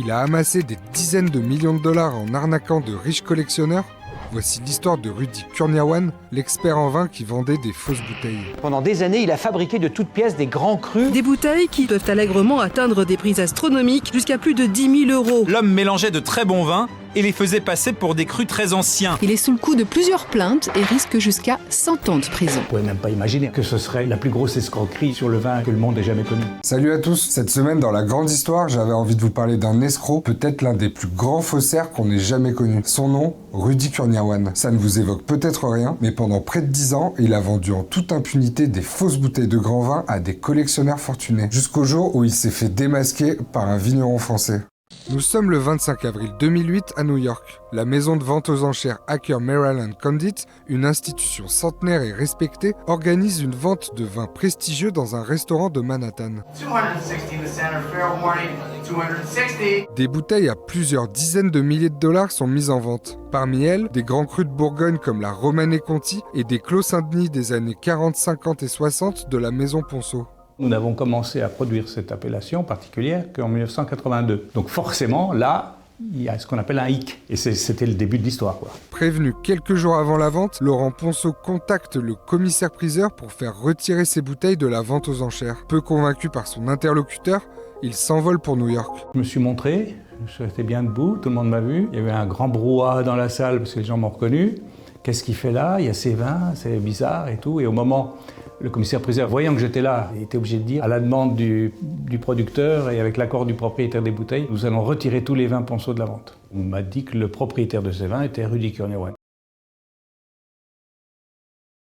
Il a amassé des dizaines de millions de dollars en arnaquant de riches collectionneurs. Voici l'histoire de Rudy Kurniawan, l'expert en vin qui vendait des fausses bouteilles. Pendant des années, il a fabriqué de toutes pièces des grands crus. Des bouteilles qui peuvent allègrement atteindre des prix astronomiques, jusqu'à plus de 10 000 euros. L'homme mélangeait de très bons vins et les faisait passer pour des crus très anciens. Il est sous le coup de plusieurs plaintes et risque jusqu'à 100 ans de prison. Vous pouvez même pas imaginer que ce serait la plus grosse escroquerie sur le vin que le monde ait jamais connu. Salut à tous, cette semaine dans la grande histoire, j'avais envie de vous parler d'un escroc, peut-être l'un des plus grands faussaires qu'on ait jamais connu. Son nom, Rudy Kurniawan. Ça ne vous évoque peut-être rien, mais pendant près de 10 ans, il a vendu en toute impunité des fausses bouteilles de grand vin à des collectionneurs fortunés, jusqu'au jour où il s'est fait démasquer par un vigneron français. Nous sommes le 25 avril 2008 à New York. La maison de vente aux enchères Acker Merrill & Condit, une institution centenaire et respectée, organise une vente de vins prestigieux dans un restaurant de Manhattan. 260 the center, fair warning, 260. Des bouteilles à plusieurs dizaines de milliers de dollars sont mises en vente. Parmi elles, des grands crus de Bourgogne comme la Romanée Conti et des Clos Saint-Denis des années 40, 50 et 60 de la maison Ponceau. Nous n'avons commencé à produire cette appellation particulière qu'en 1982. Donc forcément, là, il y a ce qu'on appelle un hic. Et c'était le début de l'histoire, quoi. Prévenu quelques jours avant la vente, Laurent Ponceau contacte le commissaire-priseur pour faire retirer ses bouteilles de la vente aux enchères. Peu convaincu par son interlocuteur, il s'envole pour New York. Je me suis montré, je suis resté bien debout, tout le monde m'a vu. Il y avait un grand brouhaha dans la salle parce que les gens m'ont reconnu. Qu'est-ce qu'il fait là? Il y a ces vins, c'est bizarre et tout. Et au moment, le commissaire-priseur, voyant que j'étais là, il était obligé de dire, à la demande du producteur et avec l'accord du propriétaire des bouteilles, nous allons retirer tous les vins Ponceau de la vente. On m'a dit que le propriétaire de ces vins était Rudy Kurniawan.